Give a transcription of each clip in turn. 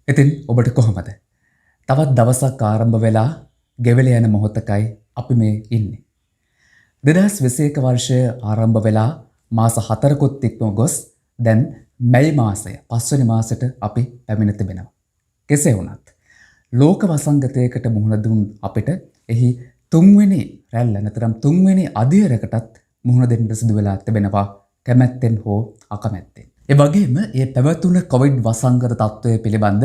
ඉතින් ඔබට කොහොමද? තවත් දවසක් ආරම්භ වෙලා ගෙවල යන මොහොතකයි අපි මේ ඉන්නේ. 2021 වර්ෂය ආරම්භ වෙලා මාස 4කුත් ඉක්ම ගොස් දැන් මැයි මාසය 5 වෙනි මාසෙට අපි පැමිණ තිබෙනවා. කෙසේ වුණත් ලෝක වසංගතයකට මුහුණ දුන් අපිට එහි තුන්වෙනි රැල්ල නැත්නම් තුන්වෙනි අධීරයකටත් මුහුණ දෙන්න සිදු වෙලා තිබෙනවා කැමැත්තෙන් හෝ අකමැත්තෙන්. ඒ වගේම මේ පැවතුන කොවිඩ් වසංගත තත්ත්වය පිළිබඳ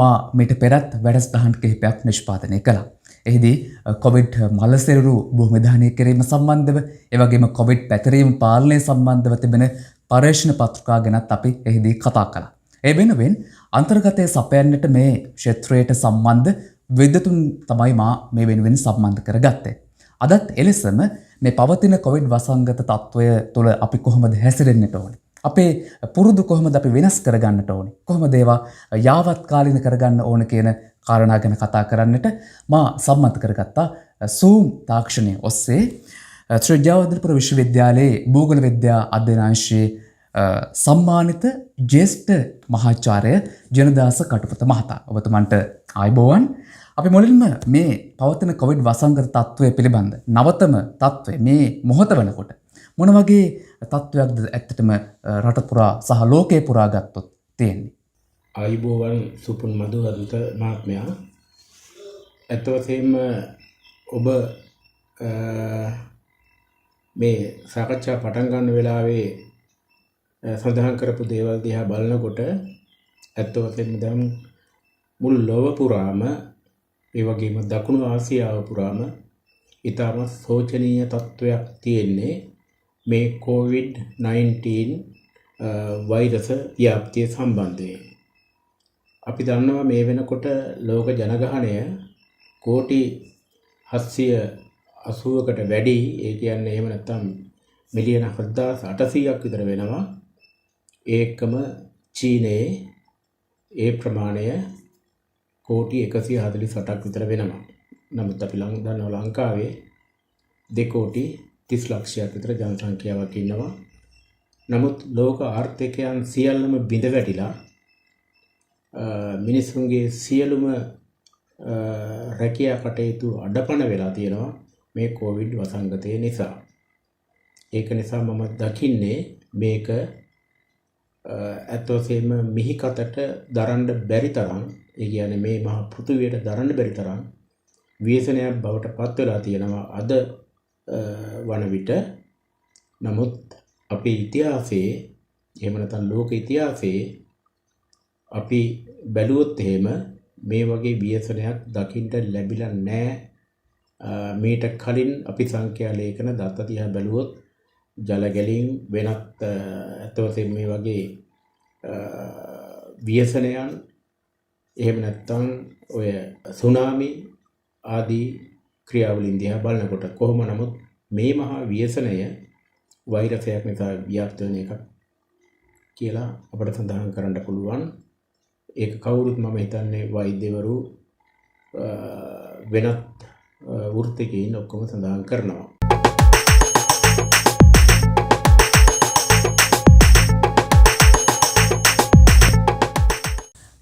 මා මීට පෙරත් වැඩසටහන් කිහිපයක් නිෂ්පාදනය කළා. එහිදී කොවිඩ් මලසිරුරු භූමිදානය කිරීම සම්බන්ධව, ඒ වගේම කොවිඩ් පැතිරීම පාලනය සම්බන්ධව තිබෙන පර්යේෂණ පත්‍රිකා ගැනත් අපි එහිදී කතා කළා. ඒ වෙනුවෙන් අන්තර්ගතයේ සපයන්නට මේ ක්ෂේත්‍රයට සම්බන්ධ විද්වතුන් තමයි මා මේ වෙනුවෙන් සම්බන්ධ කරගත්තේ. අදත් එලෙසම මේ පවතින කොවිඩ් වසංගත තත්ත්වය තුළ අපි කොහොමද හැසිරෙන්නට ඕනේ? අපේ පුරුදු කොහොමද අපි වෙනස් කරගන්නට ඕනේ? කොහොමද ඒවා යාවත් කාලින කරගන්න ඕන කියන කාරණා ගැන කතා කරන්නට මා සම්මත කරගත්තා Zoom තාක්ෂණය ඔස්සේ ශ්‍රී ජයවර්ධනපුර විශ්වවිද්‍යාලයේ භූගෝල විද්‍යා අධ්‍යනාංශයේ සම්මානිත ජ්‍යෙෂ්ඨ මහාචාර්ය ජනදාස කටුපත මහතා. ඔබතුමන්ට ආයුබෝවන්. අපි මුලින්ම මේ පවතින කොවිඩ් වසංගත තත්ත්වය පිළිබඳ නවතම තත්ත්වය මේ මොහොත වෙනකොට මොන වගේ තත්ත්වයක්ද ඇත්තටම රට පුරා සහ ලෝකේ පුරා ගත්තොත් තියෙන්නේ? ආයුබෝවන් සුපුන් මధుවන්ත මහත්මයා. ඇත්ත වශයෙන්ම ඔබ මේ සාකච්ඡා පටන් ගන්න වෙලාවේ සඳහන් කරපු දේවල් දිහා බලනකොට ඇත්ත වශයෙන්ම දැන් මුළු ලොව පුරාම ඒ වගේම දකුණු ආසියාව පුරාම ඊටම සෝචනීය තත්ත්වයක් තියෙන්නේ මේ COVID-19 වෛරස ව්‍යාප්තිය සම්බන්ධයෙන්. අපි දන්නවා මේ වෙනකොට ලෝක ජනගහනය කෝටි 780කට වැඩි, ඒ කියන්නේ එහෙම නැත්නම් මිලියන 7800ක් විතර වෙනවා. ඒකම චීනයේ ඒ ප්‍රමාණය කෝටි 148ක් විතර වෙනවා. නමුත් අපි දන්නවා ලංකාවේ 2 කෝටි 30 ලක්ෂයක් විතර ජනසංඛ්‍යාවක් ඉන්නවා. නමුත් ලෝක ආර්ථිකයන් සියල්ලම බිඳ වැටිලා මිනිසුන්ගේ සියලුම රැකියා කටයුතු අඩපණ වෙලා තියෙනවා මේ කොවිඩ් වසංගතය නිසා. ඒක නිසා මම දකින්නේ මේක ඇත්ත වශයෙන්ම මිහිකතට දරන්න බැරි තරම්, ඒ කියන්නේ මේ මහ පෘථුවියට දරන්න බැරි තරම් ව්‍යසනයක් බවට පත් වෙලා තියෙනවා අද වන විට. නමුත් අපේ ඉතිහාසයේ එහෙම නැත්නම් ලෝක ඉතිහාසයේ අපි බැලුවොත් එහෙම මේ වගේ ව්‍යසනයක් දකින්න ලැබිලා නැහැ. මීට කලින් අපි සංඛ්‍යා ලේඛන දත්ත දිහා බැලුවොත් ජල ගැලීම් වෙනත් ඇත්ත වශයෙන්ම මේ වගේ ව්‍යසනයන් එහෙම නැත්නම් ඔය සුනාමි ආදී ක්‍රියාවලින් දිහා බලනකොට කොහොම නමුත් මේ මහා ව්‍යසනය වෛරසයක් නිසා ව්‍යාප්ත වෙන එකක් කියලා අපිට සඳහන් කරන්න පුළුවන්. ඒක කවුරුත් මම හිතන්නේ වෛද්‍යවරු වෙනත් වෘත්තිකයින් ඔක්කොම සඳහන් කරනවා.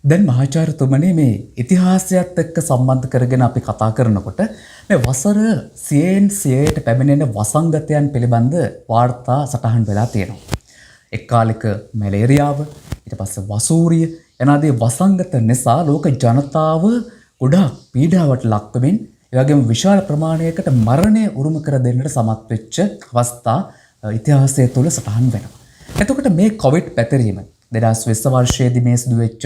දැන් මහාචාර්යතුමනි මේ ඉතිහාසයත් එක්ක සම්බන්ධ කරගෙන අපි කතා කරනකොට මේ වසර 100ට පැමිණෙන වසංගතයන් පිළිබඳ වාර්තා සටහන් වෙලා තියෙනවා. එක්කාලික මැලේරියාව, ඊට පස්සේ වසූරිය යනාදී වසංගත නිසා ලෝක ජනතාව ගොඩාක් පීඩාවට ලක් වෙමින් ඒ වගේම විශාල ප්‍රමාණයකට මරණය උරුම කර දෙන්නට සමත් වෙච්ච අවස්ථා ඉතිහාසය තුළ සටහන් වෙනවා. එතකොට මේ කොවිඩ් පැතිරීම 2020 වර්ෂයේදී මේ සිදු වෙච්ච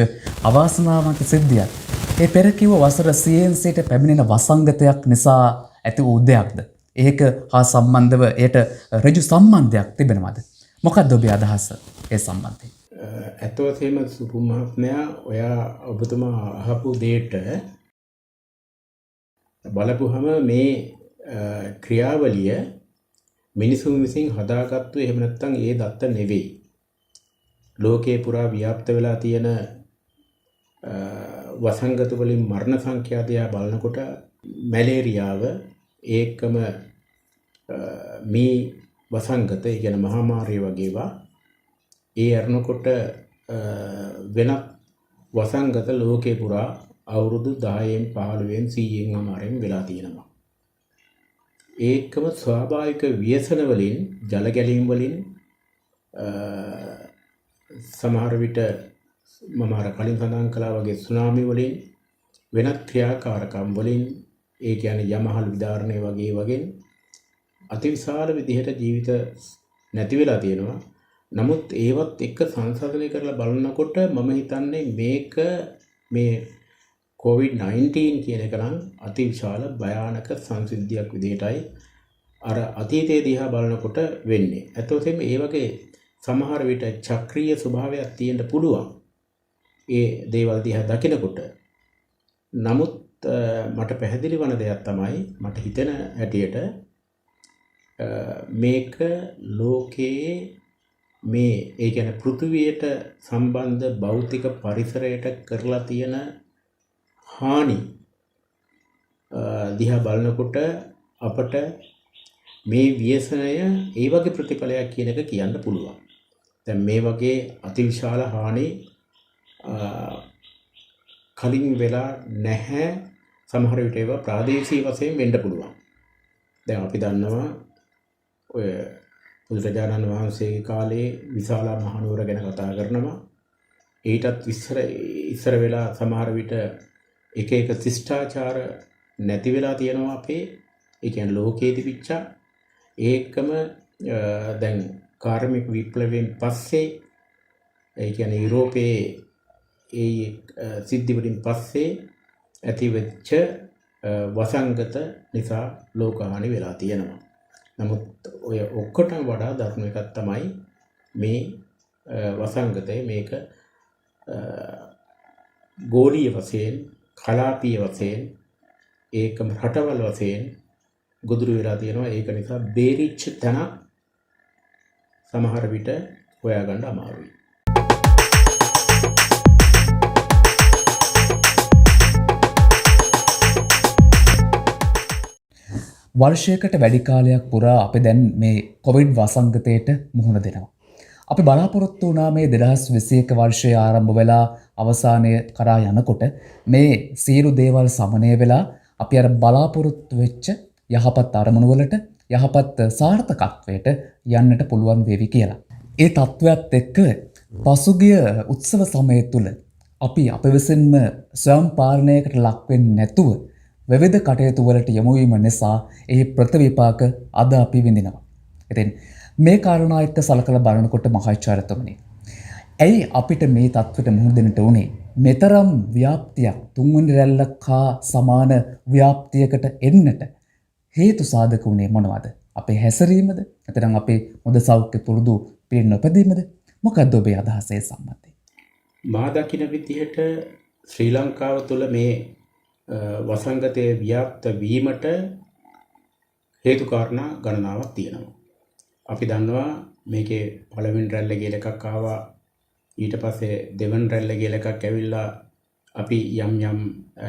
අවාසනාවන්ත සිද්ධියක් ඒ පෙර කිව්ව වසර 100ට පැමිණෙන වසංගතයක් නිසා ඇති වූ දෙයක්ද? ඒක හා සම්බන්ධව ඒට ඍජු සම්බන්ධයක් තිබෙනවද? මොකක්ද ඔබේ අදහස ඒ සම්බන්ධයෙන්? ඇත්ත වශයෙන්ම සුපු මහත්මයා ඔබතුමා අහපු දෙයට බලපුවහම මේ ක්‍රියාවලිය මිනිසුන් විසින් හදාගත්තු එහෙම නැත්නම් ඒ දත්ත නෙවෙයි. ලෝකේ පුරා ව්‍යාප්ත වෙලා තියෙන වසංගත වලින් මරණ සංඛ්‍යා දිහා බලනකොට මැලේරියාව ඒකම මේ වසංගත කියන මහාමාරිය වගේවා ඒ අරනකොට වෙනත් වසංගත ලෝකේ පුරා අවුරුදු 10න් 15න් 100න් අමාරෙන් වෙලා තියෙනවා. ඒකම ස්වාභාවික ව්‍යසන වලින් ජල ගැලීම් වලින් සමහර විට මම අර කලින් සඳහන් කළා වගේ සුනාමි වලින් වෙනත් ක්‍රියාකාරකම් වලින් ඒ කියන්නේ යමහල් විදාරණය වගේ අතිවිශාල විදිහට ජීවිත නැති වෙලා තියෙනවා. නමුත් ඒවත් එක්ක සංසන්දනය කරලා බලනකොට මම හිතන්නේ මේක මේ COVID-19 කියන එක නම් අතිවිශාල භයානක සංසිද්ධියක් විදිහටයි අර අතීතයේ දිහා බලනකොට වෙන්නේ. ඇත්තටම මේ වගේ සමහර විට චක්‍රීය ස්වභාවයක් තියෙන්න පුළුවන්. ඒ දේවල් දිහා දකිනකොට. නමුත් මට පැහැදිලි වන දෙයක් තමයි මට හිතෙන හැටියට මේක ලෝකයේ මේ ඒ කියන්නේ පෘථිවියට සම්බන්ධ භෞතික පරිසරයට කරලා තියෙන හානි දිහා බලනකොට අපට මේ ව්‍යසනය ඒ වගේ ප්‍රතිඵලයක් කියන එක කියන්න පුළුවන්. දැන් මේ වගේ අතිවිශාල හානි කලින් වෙලා නැහැ. සමහර විට ඒවා ප්‍රාදේශීය වශයෙන් වෙන්න පුළුවන්. දැන් අපි දන්නවා ඔය බුදුරජාණන් වහන්සේගේ කාලේ විශාලා මහනුවර ගැන කතා කරනවා. ඊටත් ඉස්සර වෙලා සමහර විට එක ශිෂ්ටාචාර නැති වෙලා තියෙනවා අපේ. ඒ කියන්නේ ලෝකයේ තිබිච්ච ඒකම දැන් කාර්මික විප්ලවයෙන් පස්සේ ඒ කියන්නේ යුරෝපයේ ඒ සිද්ධි වලින් පස්සේ ඇතිවෙච්ච වසංගත නිසා ලෝකහානි වෙලා තියෙනවා. නමුත් ඔය ඔක්කොටම වඩා දරුණු එකක් තමයි මේ වසංගතය. මේක ගෝලීය වශයෙන් කලාපීය වශයෙන් ඒකම රටවල් වශයෙන් ගොදුරු වෙලා තියෙනවා. ඒක නිසා බේරිච්ච තැන සමහර විට හොයාගන්න අමාරුයි. වර්ෂයකට වැඩි කාලයක් පුරා අපි දැන් මේ කොවිඩ් වසංගතයට මුහුණ දෙනවා. අපි බලාපොරොත්තු වුණා මේ 2021 වර්ෂය ආරම්භ වෙලා අවසානය කරා යනකොට මේ සියලු දේවල් සමනය වෙලා අපි අර බලාපොරොත්තු වෙච්ච යහපත් අරමුණු වලට යහපත් සාර්ථකත්වයට යන්නට පුළුවන් වේවි කියලා. ඒ තත්වයක් එක්ක පසුගිය උත්සව සමය තුල අපි අප විසින්ම ස්වයං පාලනයකට ලක් වෙන්නේ නැතුව විවිධ කටයුතු වලට යොමු වීම නිසා එහි ප්‍රතිවිපාක අද අපි විඳිනවා. ඉතින් මේ කාරණා එක්ක සලකලා බලනකොට මහාචාර්යතුමනි, ඇයි අපිට මේ තත්ත්වයට මුහුණ දෙන්නට උනේ? මෙතරම් ව්‍යාප්තියක් තුන්වෙනි රැල්ලක් හා සමාන ව්‍යාප්තියකට එන්නට හේතු සාධක වුණේ මොනවද? අපේ හැසිරීමද? නැත්නම් අපේ හොඳ සෞඛ්‍ය පුරුදු පිළින් නොපැදීමද? මොකක්ද ඔබේ අදහස ඒ සම්බන්ධයෙන්? මා දකින විදිහට ශ්‍රී ලංකාව තුළ මේ වසංගතයේ ව්‍යාප්ත වීමට හේතු කාරණා ගණනාවක් තියෙනවා. අපි දන්නවා මේකේ පළවෙනි රැල්ල කියලා එකක් ආවා. ඊට පස්සේ දෙවන රැල්ල කියලා එකක් ඇවිල්ලා අපි යම්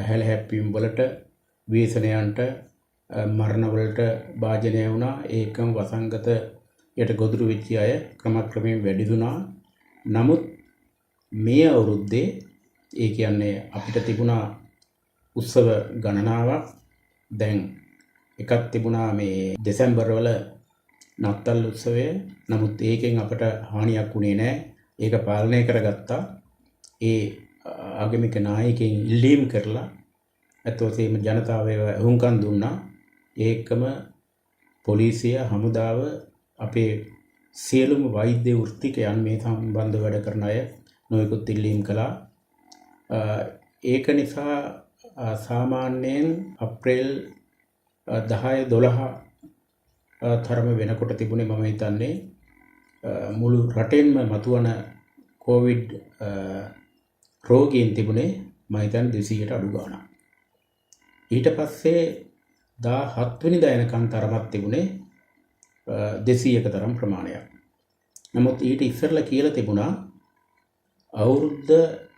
හැලහැප්පීම් වලට ව්‍යසනයන්ට මරණ වලට භාජනය වුණා. ඒකම වසංගතයට ගොදුරු වෙච්ච අය ක්‍රමක්‍රමයෙන් වැඩි වුණා. නමුත් මේ අවුරුද්දේ ඒ කියන්නේ අපිට තිබුණා උත්සව ගණනාවක්. දැන් එකක් තිබුණා මේ දෙසැම්බර් වල නත්තල් උත්සවය. නමුත් ඒකෙන් අපට හානියක් වුණේ නැහැ. ඒක පාලනය කරගත්තා. ඒ ආගමික නායකයන් ඉල්ලීම් කරලා අතෝසෙම ජනතාව හුඟකන් දුන්නා. ඒකම පොලිසිය, හමුදාව, අපේ සියලුම වෛද්‍ය වෘත්තිකයන් මේ සම්බන්ධ වැඩ කරන අය නොයෙකුත් ඉල්ලීම් කළා. ඒක නිසා සාමාන්‍යයෙන් අප්‍රේල් 10-12 තරම වෙනකොට තිබුණේ මම හිතන්නේ මුළු රටෙන්ම මතුවන කොවිඩ් රෝගීන් තිබුණේ මම හිතන්නේ 200ට අඩු ගාණක්. ඊට පස්සේ 17 වෙනිදා යනකම් තරමක් තිබුණේ 200ක තරම් ප්‍රමාණයක්. නමුත් ඊට ඉස්සෙල්ලා කියලා තිබුණා අවුරුද්ද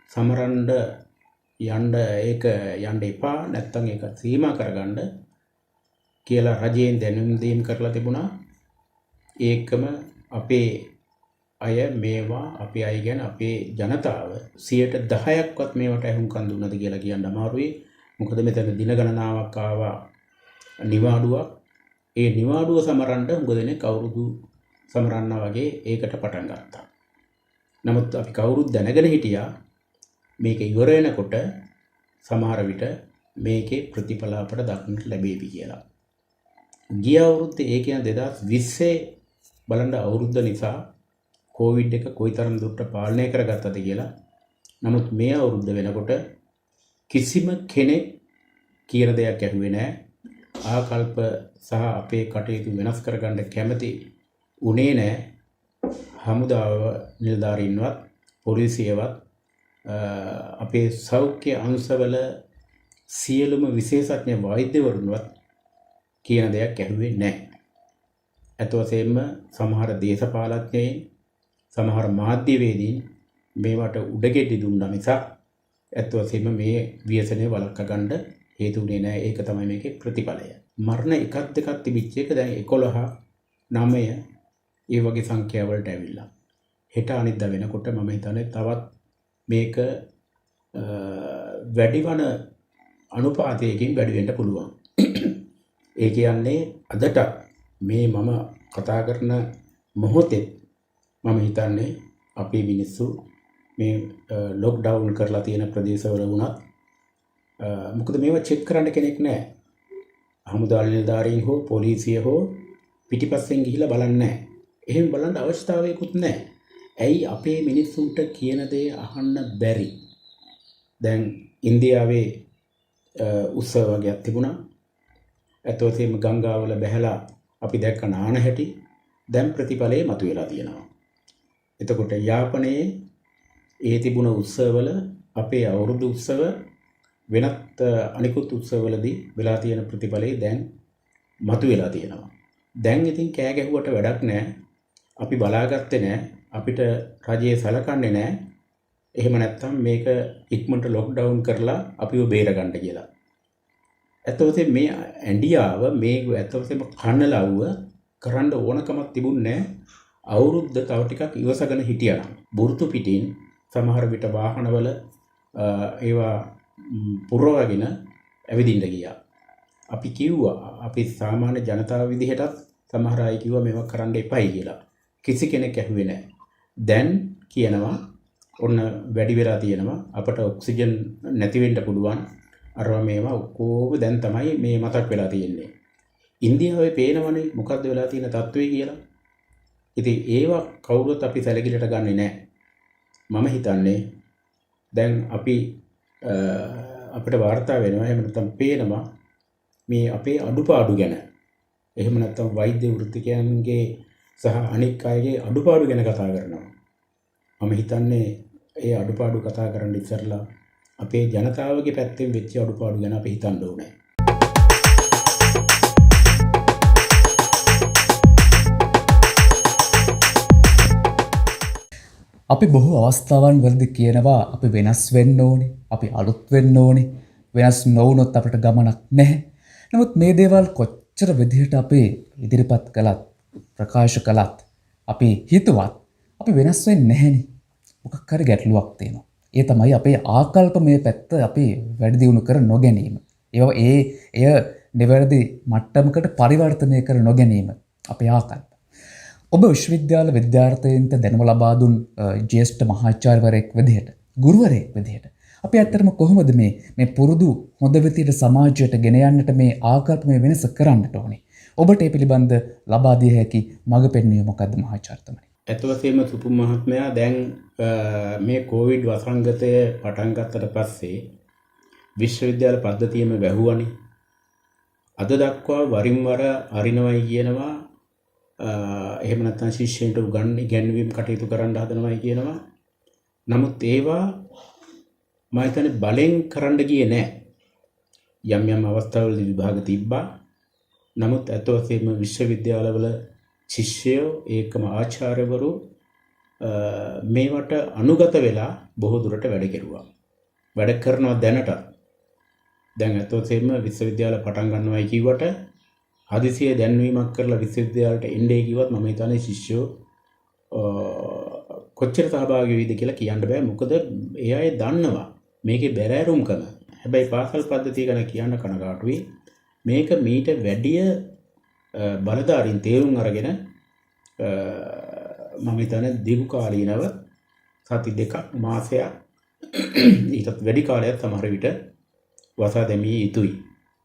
සමරන්න ඒක යන්න එපා, නැත්තම් ඒක සීමා කරගන්න කියලා රජයෙන් දැනුම් දීම් කරලා තිබුණා. ඒකම අපේ අය මේවා අපේ අය ගැන අපේ ජනතාව 10%ක්වත් මේවට ඇහුම්කන් දුන්නද කියලා කියන්න අමාරුයි. මොකද මෙතන දින ගණනාවක් ආවා නිවාඩුවක්. ඒ නිවාඩුව සමරන්න හුඟ දෙනෙක් අවුරුදු සමරන්නා වගේ ඒකට පටන් ගත්තා. නමුත් අපි කවුරුත් දැනගෙන හිටියා මේක ඉවර වෙනකොට සමහර විට මේකේ ප්‍රතිඵල අපට දක්නට ලැබෙවි කියලා. ගිය අවුරුද්දේ ඒ කියන්නේ 2020 බලන්න අවුරුද්ද නිසා කොවිඩ් එක කොයිතරම් දුරට පාලනය කරගත්තද කියලා. නමුත් මේ අවුරුද්ද වෙනකොට කිසිම කෙනෙක් කියන දෙයක් ඇහුවේ නැහැ. ආකල්ප සහ අපේ කටයුතු වෙනස් කරගන්න කැමති උනේ නැහැ. හමුදාව නිලධාරීන්වත් පොලිසියවත් අපේ සෞඛ්‍ය අංශවල සියලුම විශේෂඥ වෛද්‍යවරුන්වත් කියන දෙයක් ඇහුවේ නැහැ. අත වශයෙන්ම සමහර දේශපාලඥයින් සමහර මාධ්‍යවේදීන් මේවට උඩගෙඩි දුන්නා මිසක් අත වශයෙන්ම මේ ව්‍යසනය වළක්වා ගන්න හේතු වෙන්නේ නැහැ. ඒක තමයි මේකේ ප්‍රතිඵලය. මරණ එකක් දෙකක් තිබිච්ච එක දැන් 11 9 ඒ වගේ සංඛ්‍යාවලට ඇවිල්ලා. හෙට අනිද්දා වෙනකොට මම හිතන්නේ තවත් මේක වැඩිවන අනුපාතයකින් වැඩි වෙන්න පුළුවන්. ඒ කියන්නේ අදට මේ මම කතා කරන මොහොතේ මම හිතන්නේ අපේ මිනිස්සු මේ ලොක්ඩවුන් කරලා තියෙන ප්‍රදේශවල වුණත් මොකද මේවා චෙක් කරන්න කෙනෙක් නැහැ. හමුදා නිලධාරීන් හෝ පොලිසිය හෝ පිටිපස්සෙන් ගිහිල්ලා බලන්නේ නැහැ. එහෙම බලන්න අවශ්‍යතාවයකුත් නැහැ. ඇයි අපේ මිනිස්සුන්ට කියන දේ අහන්න බැරි? දැන් ඉන්දියාවේ උත්සව වගේක් තිබුණා. ඇත්තටම ගංගාවල බැහැලා අපි දැක්ක නාන හැටි දැන් ප්‍රතිඵලයේ මතුවලා තියෙනවා. එතකොට යාපනයේ ඒ තිබුණ උත්සවවල අපේ අවුරුදු උත්සව වෙනත් අනිකුත් උත්සවවලදී වෙලා තියෙන ප්‍රතිඵලයේ දැන් මතුවලා තියෙනවා. දැන් ඉතින් කෑ ගැහුවට වැඩක් නැහැ. අපි බලාගත්තේ නැහැ. අපිට රජයේ සලකන්නේ නැහැ. එහෙම නැත්නම් මේක ඉක්මනට ලොක්ඩවුන් කරලා අපිව බේරගන්න කියලා. ඇත්තටම මේ ඇන්ඩියාව මේ ඇත්තටම කන්නලව්ව කරන්න ඕනකමක් තිබුණේ අවුරුද්ද තව ටිකක් ඉවසගෙන හිටියා නම් බුරුතු පිටින් සමහර විට වාහනවල ඒවා පුරවගෙන ඇවිදින්න ගියා. අපි කිව්වා අපි සාමාන්‍ය ජනතාව විදිහටත් සමහර අය කිව්වා මේවා කරන්න එපයි කියලා. කිසි කෙනෙක් ඇහුවේ නැහැ. දැන් කියනවා ඔන්න වැඩි වෙලා තියෙනවා අපට ඔක්සිජන් නැති වෙන්න පුළුවන්. අරවා මේවා ඔක්කොම දැන් තමයි මේ මතක් වෙලා තියෙන්නේ. ඉන්දියාවේ පේනවනේ මොකද්ද වෙලා තියෙන තත්ත්වය කියලා. ඉතින් ඒවා කවුරුත් අපි සැලකිලිට ගන්නෙ නැහැ. මම හිතන්නේ දැන් අපි අපිට වාර්තා වෙනවා එහෙම නැත්නම් පේනවා මේ අපේ අඩුපාඩු ගැන. එහෙම නැත්නම් වෛද්‍ය වෘත්තිකයන්ගේ සහ අනික් අයගේ අඩුපාඩු ගැන කතා කරනවා. මම හිතන්නේ ඒ අඩුපාඩු කතා කරන්න ඉස්සරලා අපේ ජනතාවගේ පැත්තෙන් වෙච්ච අඩුපාඩු ගැන අපි හිතන්න ඕනේ. අපි බොහෝ අවස්ථාවන් වලදී කියනවා අපි වෙනස් වෙන්න ඕනේ, අපි අලුත් වෙන්න ඕනේ, වෙනස් නොවුනොත් අපිට ගමනක් නැහැ. නමුත් මේ දේවල් කොච්චර විදිහට අපි ඉදිරිපත් කළත්, ප්‍රකාශ කළත්, අපි හිතුවත් අපි වෙනස් වෙන්නේ නැහෙනේ. මොකක් හරි ගැටලුවක් තියෙනවා. ඒ තමයි අපේ ආකල්පමය පැත්ත අපි වැඩි දියුණු කර නොගැනීම. එය නිවැරදි මට්ටමකට පරිවර්තනය කර නොගැනීම අපේ ආකල්ප. ඔබ විශ්වවිද්‍යාල විද්‍යාර්ථයන්ට දැනුම ලබා දුන් ජ්‍යෙෂ්ඨ මහාචාර්යවරයෙක් විදිහට, ගුරුවරයෙක් විදිහට අපි ඇත්තටම කොහොමද මේ පුරුදු හොඳ විදිහට සමාජයට ගෙන යන්නට මේ ආකල්පමය වෙනස කරන්නට ඕනේ? ඔබට ඒ පිළිබඳ ලබා දිය හැකි මඟ පෙන්වීම මොකද්ද මහාචාර්යතුමනි? ඇත්ත වශයෙන්ම සුපුම් මහත්මයා දැන් මේ කොවිඩ් වසංගතය පටන් ගත්තට පස්සේ විශ්වවිද්‍යාල පද්ධතියම වැහුවනේ. අද දක්වා වරින් වර අරිනවයි කියනවා. එහෙම නැත්නම් ශිෂ්‍යයන්ට ඉගැන්වීම් කටයුතු කරන්න හදනවයි කියනවා. නමුත් ඒවා මම හිතන්නේ බලෙන් කරන්න ගියේ නැහැ. යම් යම් අවස්ථාවලදී විභාග තිබ්බා. නමුත් ඇත්ත වශයෙන්ම විශ්වවිද්‍යාලවල ශිෂ්‍යයෝ ඒකම ආචාර්යවරු මේවට අනුගත වෙලා බොහෝ දුරට වැඩ කෙරුවා. වැඩ කරනවා දැනට. දැන් ඇත්ත වශයෙන්ම විශ්වවිද්‍යාල පටන් ගන්නවයි කිව්වට හදිසියෙ දැන්වීමක් කරලා විශ්වවිද්‍යාලයට එන්නේ කිව්වත් මම හිතන්නේ ශිෂ්‍යෝ කොච්චර සහභාගී වෙයිද කියලා කියන්න බෑ. මොකද ඒ අය දන්නවා මේකේ බැරෑරුම්කම. හැබැයි පාසල් පද්ධතිය ගැන කියන්න කනගාටුයි. මේක මීට වැඩිය බලධාරීන් තේරුම් අරගෙන මම හිතන්නේ දීර්ඝ කාලීනව සති දෙකක් මාසයක් ඊටත් වැඩි කාලයක් සමහර විට වසා දැමිය යුතුයි.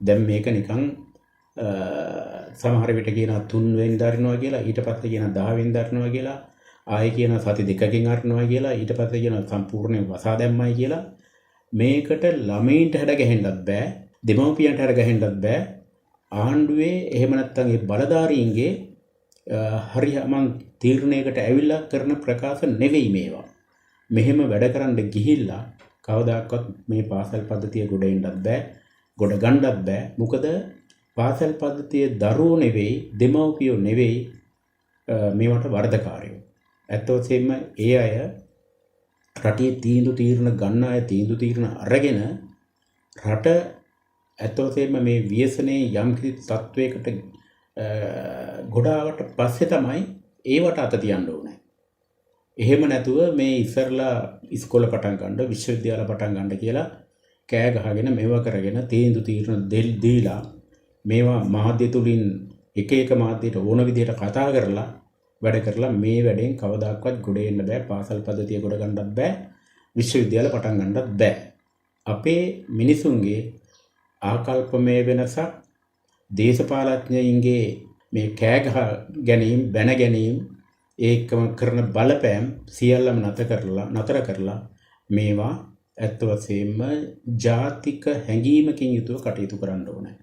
දැන් මේක නිකන් සමහර විට කියන 3 වෙනිදා අරිනවා කියලා, ඊට පස්සේ කියන 10 වෙනිදා අරිනවා කියලා, ආයෙ කියන සති දෙකකින් අරිනවා කියලා, ඊට පස්සේ කියන සම්පූර්ණයෙන් වසා දැම්මයි කියලා. මේකට ළමයින්ට හැඩ ගැහෙන්නත් බෑ, දෙමව්පියන්ට හැඩ ගැහෙන්නත් බෑ. ආණ්ඩුවේ එහෙම නැත්නම් ඒ බලධාරීන්ගේ හරියමං තීරණයකට ඇවිල්ලා කරන ප්‍රකාශ නෙවෙයි මේවා. මෙහෙම වැඩ කරන්න ගිහිල්ලා කවදාකවත් මේ පාසල් පද්ධතිය ගොඩ එන්නත් බෑ, ගොඩ ගන්නත් බෑ. මොකද පාසල් පද්ධතියේ දරුවෝ නෙවෙයි, දෙමව්පියෝ නෙවෙයි මේවට වරදකාරයෝ. ඇත්ත වශයෙන්ම ඒ අය රටේ තීරණ ගන්න අය තීරණ අරගෙන රට ඇත්ත වශයෙන්ම මේ ව්‍යසනයේ යම් කිසි තත්වයකට ගොඩාවට පස්සේ තමයි ඒවට අත තියන්න ඕනේ. එහෙම නැතුව මේ ඉස්සරලා ඉස්කෝල පටන් ගන්න, විශ්වවිද්‍යාල පටන් ගන්න කියලා කෑ ගහගෙන මේවා කරගෙන තීරණ දීලා මේවා මාධ්‍ය තුලින් එක එක මාධ්‍යයට ඕන විදිහට කතා කරලා වැඩ කරලා මේ වැඩෙන් කවදාකවත් ගොඩ එන්න බෑ. පාසල් පද්ධතිය ගොඩ ගන්නත් බෑ, විශ්වවිද්‍යාල පටන් ගන්නත් බෑ. අපේ මිනිසුන්ගේ ආකල්පමය වෙනසක්, දේශපාලඥයින්ගේ මේ කෑගහ ගැනීම, බැන ගැනීම, ඒකම කරන බලපෑම් සියල්ලම නතර කරලා මේවා ඇත්ත වශයෙන්ම ජාතික හැඟීමකින් යුතුව කටයුතු කරන්න ඕනේ.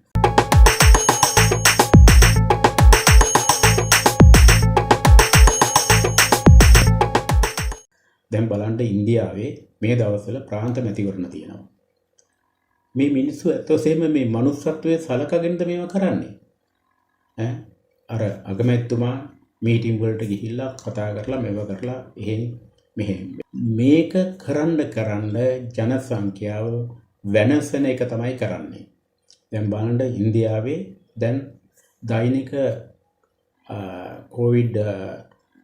දැන් බලන්න ඉන්දියාවේ මේ දවස්වල ප්‍රාන්ත මැතිවරණ තියෙනවා. මේ මිනිස්සු ඇත්ත වශයෙන්ම මේ මනුස්සත්වයේ සලකගෙනද මේවා කරන්නේ. අර අගමැතිතුමා මීටින් වලට ගිහිල්ලා කතා කරලා මේවා කරලා මෙහෙම මේක කරන්න ජන සංඛ්‍යාව වෙනසන එක තමයි කරන්නේ. දැන් බලන්න ඉන්දියාවේ දැන් දෛනික කොවිඩ්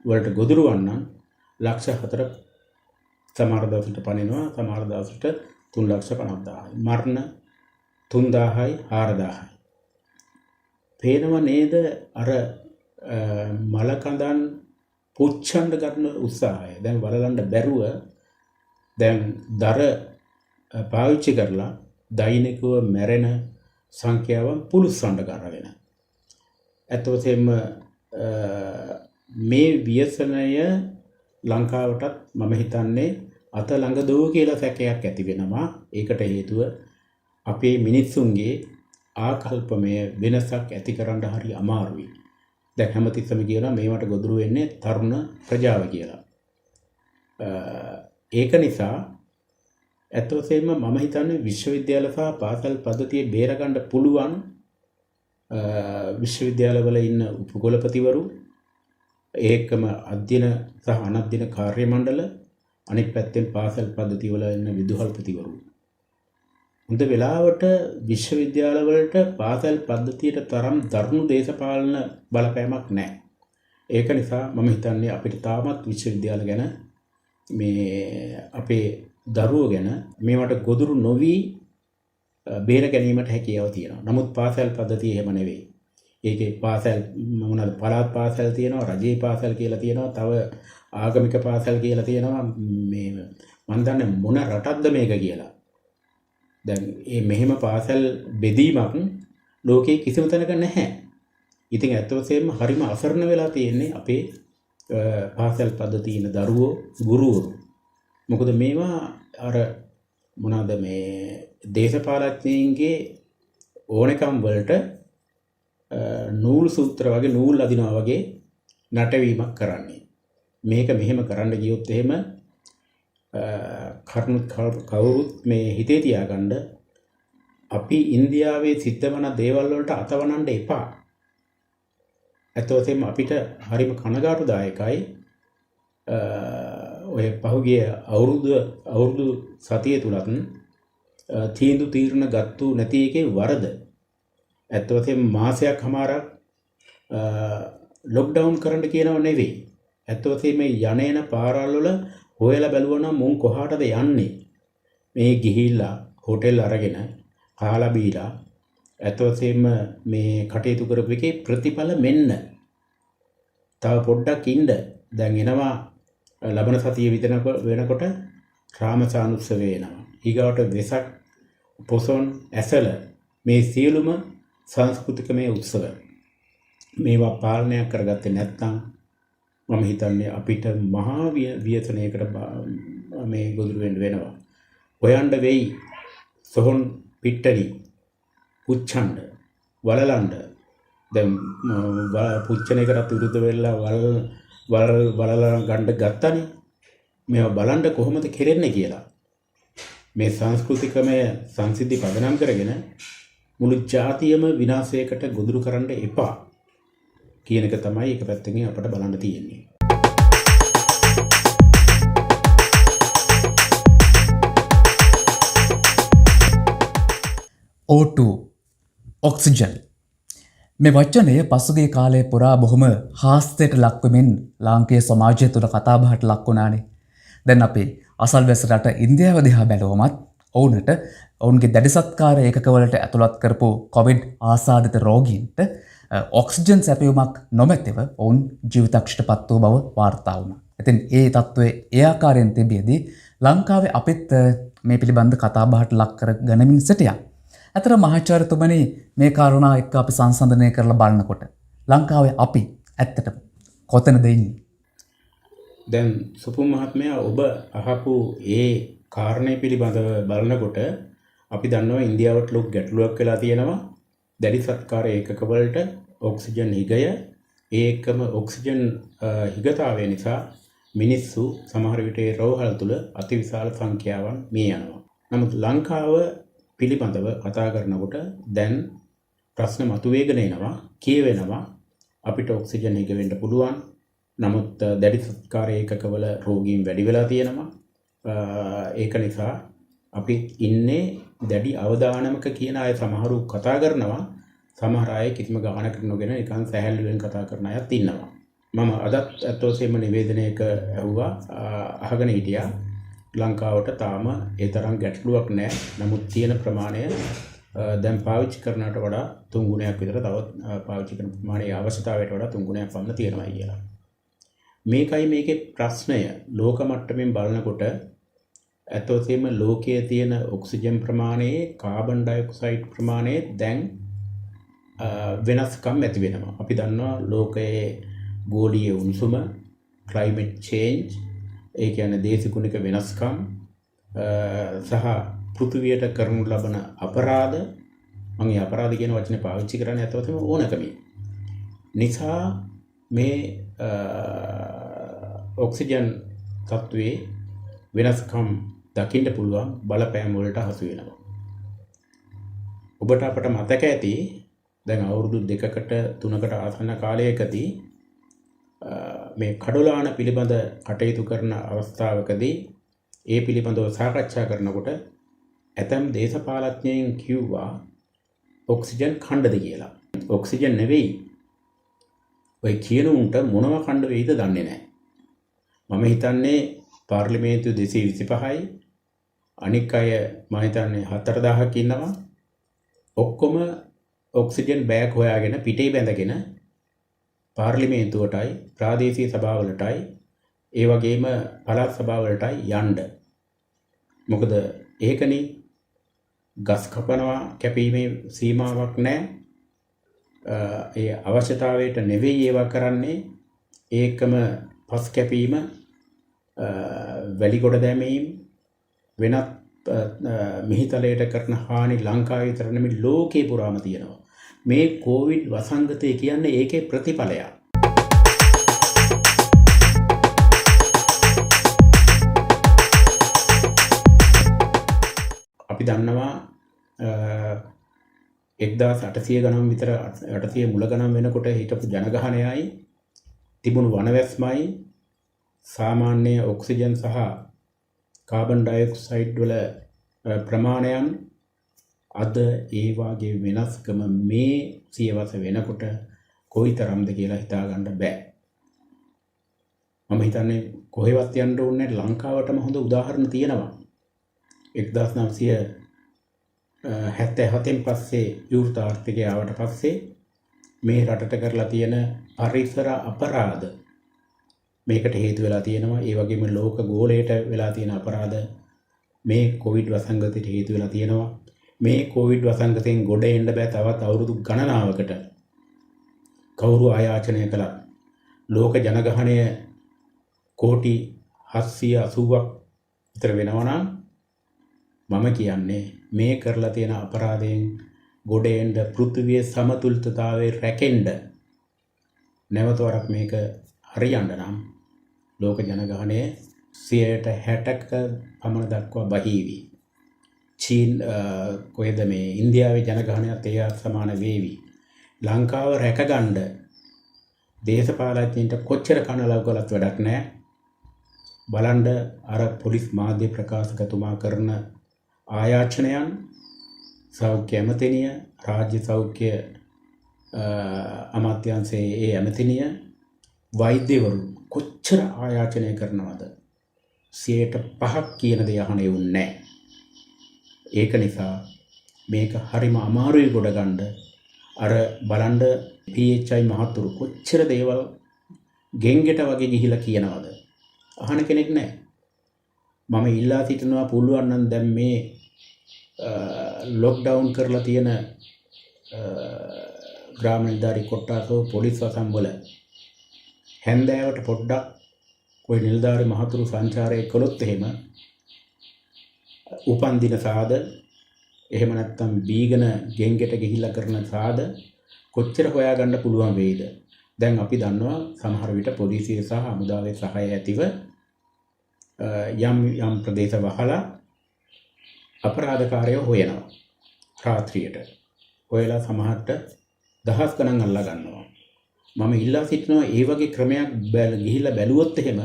වලට ගොදුරු වන්නන් ලක්ෂ 4 සමහර දවසට පනිනවා, සමහර දවසට 3,50,000. මරණ 3,000යි 4,000යි. පේනව නේද අර මලකඳන් පුච්චන්න ගන්න උත්සාහය. දැන් වලලන්න බැරුව දැන් දර පාවිච්චි කරලා දෛනිකව මැරෙන සංඛ්‍යාව පුළුස්සන්න කරගෙන. ඇත්ත වශයෙන්ම මේ ව්‍යසනය ලංකාවටත් මම හිතන්නේ අත ළඟ දෝ කියලා සැකයක් ඇති වෙනවා. ඒකට හේතුව අපේ මිනිස්සුන්ගේ ආකල්පමය වෙනසක් ඇති කරන්න හරි අමාරුයි. දැන් හැමතිස්සම කියනවා මේවට ගොදුරු වෙන්නේ තරුණ ප්‍රජාව කියලා. ඒක නිසා ඇත්ත වශයෙන්ම මම හිතන්නේ විශ්වවිද්‍යාල සහ පාසල් පද්ධතිය බේරගන්න පුළුවන් විශ්වවිද්‍යාලවල ඉන්න උපකුලපතිවරු, ඒකම අධ්‍යයන සහ අනධ්‍යයන කාර්ය මණ්ඩල, අනෙක් පැත්තෙන් පාසල් පද්ධතිය වල ඉන්න විදුහල්පතිවරු. හොඳ වෙලාවට විශ්වවිද්‍යාලවලට පාසල් පද්ධතියට තරම් දරුණු දේශපාලන බලපෑමක් නැහැ. ඒක නිසා මම හිතන්නේ අපිට තාමත් විශ්වවිද්‍යාල ගැන මේ අපේ දරුවෝ ගැන මේවට ගොදුරු නොවි බේර ගැනීමට හැකියාව තියෙනවා. නමුත් පාසල් පද්ධතිය එහෙම නෙවෙයි. ඒකේ පාසල් මොනවාද පළාත් පාසල් තියෙනවා, රජයේ පාසල් කියලා තියෙනවා, තව ආගමික පාසල් කියලා තියෙනවා. මේ මම දන්නේ මොන රටක්ද මේක කියලා. දැන් මේ මෙහෙම පාසල් බෙදීමක් ලෝකේ කිසිම තැනක නැහැ. ඉතින් ඇත්ත වශයෙන්ම හරිම අසරණ වෙලා තියෙන්නේ අපේ පාසල් පද්ධතියේ ඉන්න දරුවෝ, ගුරුවරු. මොකද මේවා අර මොනවාද මේ දේශපාලඥයින්ගේ ඕනකම් වලට නූල් සූත්‍ර වගේ නූල් අදිනවා වගේ නටවීමක් කරන්නේ. මේක මෙහෙම කරන්න ගියොත් එහෙම කවුරුත් මේ හිතේ තියාගන්න අපි ඉන්දියාවේ සිද්ධ වන දේවල් වලට අතවනන්න එපා. ඇත්ත වශයෙන්ම අපිට හරිම කනගාටුදායකයි ඔය පහුගිය අවුරුදු සතිය තුලත් තීරණ ගත්තු නැති එකේ වරද. ඇත්ත වශයෙන්ම මාසයක් හමාරක් ලොක්ඩවුන් කරන්න කියනව නෙවෙයි. ඇත්ත වශයෙන්ම යන පාරවල් වල හොයලා බැලුවා නම් මුන් කොහාටද යන්නේ? මේ ගිහිල්ලා හෝටල් අරගෙන කාලා බීලා ඇත්ත වශයෙන්ම මේ කටයුතු කරපු එකේ ප්‍රතිඵල මෙන්න. තව පොඩ්ඩක් ඉන්න. දැන් එනවා ලබන සතිය විතර වෙනකොට රාමසානුත්සවය එනවා. ඊගාවට වෙසක් පොසොන් ඇසල මේ සියලුම සංස්කෘතිකමය උත්සව මේවා පාලනය කරගත්තේ නැත්නම් මම හිතන්නේ අපිට මහා ව්‍යසනයකට මේ ගොදුරු වෙන්න වෙනවා. හොයන්න වෙයි සොහොන් පිට්ටනි පුච්චන්න වලලන්න. දැන් පුච්චන එකකට විරුද්ධ වෙලා වලලා ගන්න ගත්තනේ. මේවා බලන්න කොහොමද කෙරෙන්නේ කියලා. මේ සංස්කෘතිකමය සංසිද්ධි පදනම් කරගෙන මුළු ජාතියම විනාශයකට ගොදුරු කරන්න එපා කියන එක තමයි එක පැත්තකින් අපට බලන්න තියෙන්නේ. O2 ඔක්සිජන් මේ වචනය පසුගිය කාලය පුරා බොහොම හාස්‍යයට ලක්වමින් ලාංකීය සමාජය තුළ කතාබහට ලක් වුණානේ. දැන් අපි අසල්වැසි රට ඉන්දියාව දිහා බැලුවමත් ඔවුන්ට ඔවුන්ගේ දැඩි සත්කාර ඒකකවලට ඇතුළත් කරපු කොවිඩ් ආසාදිත රෝගීන්ට ඔක්සිජන් සැපයුමක් නොමැතිව ඔවුන් ජීවිතක්ෂයට පත් වූ බව වාර්තා වුණා. ඉතින් ඒ තත්ත්වයේ ඒ ආකාරයෙන් තිබියදී ලංකාවේ අපිත් මේ පිළිබඳ කතාබහට ලක් කර ගනිමින් සිටියා. අතර මහාචාර්යතුමනි මේ කාරණා එක්ක අපි සංසන්දනය කරලා බලනකොට ලංකාවේ අපි ඇත්තටම කොතනද ඉන්නේ? දැන් සුපුම් මහත්මයා ඔබ අහපු ඒ කාරණේ පිළිබඳව බලනකොට අපි දන්නවා ඉන්දියාවට ලොකු ගැටලුවක් වෙලා තියෙනවා. දැඩි සත්කාර ඒකක වලට ඔක්සිජන් හිගය ඒකම ඔක්සිජන් හිගතාවය නිසා මිනිස්සු සමහර විට ඒ රෝහල් තුල අතිවිශාල සංඛ්‍යාවන් මිය යනවා. නමුත් ලංකාව පිළිබඳව කතා කරනකොට දැන් ප්‍රශ්න මතුවේගෙන එනවා, කියවෙනවා අපිට ඔක්සිජන් හිග වෙන්න පුළුවන්. නමුත් දැඩි සත්කාර ඒකකවල රෝගීන් වැඩි වෙලා තියෙනවා. ඒක නිසා අපි ඉන්නේ දැඩි අවදානමක කියන අය සමහරු කතා කරනවා. සමහර අය කිසිම ගානකට නොගෙන නිකන් සැහැල්ලුවෙන් කතා කරන අයත් ඉන්නවා. මම අදත් අත්වසේම නිවේදනයක ඇහුවා අහගෙන හිටියා. ලංකාවට තාම ඒ තරම් ගැටලුවක් නැහැ. නමුත් තියෙන ප්‍රමාණය දැන් පාවිච්චි කරනට වඩා 3 ගුණයක් විතර තවත් පාවිච්චි කරන ප්‍රමාණයේ අවශ්‍යතාවයට වඩා 3 ගුණයක් පමණ තියෙනවා කියලා. මේකයි මේකේ ප්‍රශ්නය. ලෝක මට්ටමින් බලනකොට ඇත්තටම ලෝකයේ තියෙන ඔක්සිජන් ප්‍රමාණයේ කාබන් ඩයොක්සයිඩ් ප්‍රමාණය දැන් වෙනස්කම් ඇති වෙනවා. අපි දන්නවා ලෝකයේ ගෝලීය උණුසුම, climate change, ඒ කියන්නේ දේශගුණික වෙනස්කම් සහ පෘථිවියට කරනු ලබන අපරාධ. මම මේ අපරාධ කියන වචනේ පාවිච්චි කරන්නේ ඇත්තටම ඕනකමින්. නිසා මේ ඔක්සිජන් තත්ත්වයේ වෙනස්කම් දකින්න පුළුවන් බලපෑම් වලට හසු වෙනවා. ඔබට අපට මතක ඇති දැන් අවුරුදු 2කට 3කට ආසන්න කාලයකදී මේ කඩොලාන පිළිබඳ කටයුතු කරන අවස්ථාවකදී ඒ පිළිබඳව සාකච්ඡා කරනකොට ඇතම් දේශපාලඥයන් කිව්වා ඔක්සිජන් ඛණ්ඩද කියලා. ඔක්සිජන් නෙවෙයි. ඔය කියන උන්ට මොනව ඛණ්ඩ වෙයිද දන්නේ නැහැ. මම හිතන්නේ පාර්ලිමේන්තු 225යි අනික් අය මම හිතන්නේ 4000ක් ඉන්නවා. ඔක්කොම ඔක්සිජන් බෑග් හොයාගෙන පිටේ බැඳගෙන පාර්ලිමේන්තුවටයි ප්‍රාදේශීය සභාවලටයි ඒ වගේම පළාත් සභාවලටයි යන්න. මොකද ඒකනේ ගස් කපනවා කැපීමේ සීමාවක් නැහැ. ඒ අවශ්‍යතාවයට නෙවෙයි ඒවා කරන්නේ. ඒකම පස් කැපීම, වැලි ගොඩ දැමීම, වෙනත් මිහිතලයට කරන හානි ලංකාවේ විතර නෙමෙයි ලෝකේ පුරාම තියෙනවා. මේ කොවිඩ් වසංගතය කියන්නේ ඒකේ ප්‍රතිඵලයක්. අපි දන්නවා 1800 ගණන් විතර 800 මුල ගණන් වෙනකොට හිටපු ජනගහනයයි තිබුණු වනවැස්මයි සාමාන්‍ය ඔක්සිජන් සහ කාබන් ඩයොක්සයිඩ් වල ප්‍රමාණයන් අද ඒ වාගේ වෙනස්කම මේ සියවස වෙනකොට කොයිතරම්ද කියලා හිතා ගන්න බෑ. මම හිතන්නේ කොහෙවත් යන්න ඕනේ ලංකාවටම හොඳ උදාහරණ තියෙනවා. 1977න් පස්සේ විවෘත ආර්ථිකය ආවට පස්සේ මේ රටට කරලා තියෙන පරිසර අපරාධ මේකට හේතු වෙලා තියෙනවා. ඒ වගේම ලෝක ගෝලයට වෙලා තියෙන අපරාධ මේ කොවිඩ් වසංගතයට හේතු වෙලා තියෙනවා. මේ කොවිඩ් වසංගතයෙන් ගොඩ එන්න බෑ තවත් අවුරුදු ගණනාවකට. කවුරු ආයාචනය කළා ලෝක ජනගහනය කෝටි 780ක් විතර වෙනවා නම් මම කියන්නේ මේ කරලා තියෙන අපරාධයෙන් ගොඩ එන්න පෘථිවියේ සමතුලිතතාවයේ රැකෙන්න නැවත වරක් මේක හරියන්න නම් ලෝක ජනගහනය 60%ක පමණ දක්වා බහිවි. කොහෙද මේ ඉන්දියාවේ ජනගහනයත් ඒ සමාන වේවි. ලංකාව රැකගන්න දේශපාලඥයින්ට කොච්චර කනලව් කළත් වැඩක් නැහැ. බලන්න අර පොලිස් මාධ්‍ය ප්‍රකාශකතුමා කරන ආයාචනයන් සෞඛ්‍ය ඇමතිනිය රාජ්‍ය සෞඛ්‍ය අමාත්‍යාංශයේ ඒ ඇමතිනිය වෛද්‍යවරු කොච්චර ආයාචනය කරනවද 5% කියන දේ අහන එවුන් නැහැ. ඒක නිසා මේක හරිම අමාරුයි ගොඩ ගන්න. අර බලන්න PHI මහතුරු කොච්චර දේවල් ගෙන්ගෙට වගේ ගිහිලා කියනවද අහන කෙනෙක් නැහැ. මම ඉල්ලා සිටිනවා පුළුවන් නම් දැන් මේ ලොක්ඩවුන් කරලා තියෙන ග්‍රාම නිලධාරි කොට්ටාසෝ පොලිස් වසම් වල හැන්දෑවට පොඩ්ඩක් ওই නිලධාරි මහතුරු සංචාරය කළොත් එහෙම උපන්දින සාද එහෙම නැත්නම් බීගන ගෙන්ගෙට ගිහිල්ලා කරන සාද කොච්චර හොයාගන්න පුළුවන් වේද? දැන් අපි දන්නවා සමහර විට පොලිසිය සහ හමුදාවේ සහාය ඇතිව යම් ප්‍රදේශ වහලා අපරාධකාරයෝ හොයනවා රාත්‍රියට. හොයලා සමහරට දහස් ගණන් අල්ලා ගන්නවා. මම ඉල්ලා සිටිනවා ඒ වගේ ක්‍රමයක් ගිහිල්ලා බැලුවොත් එහෙම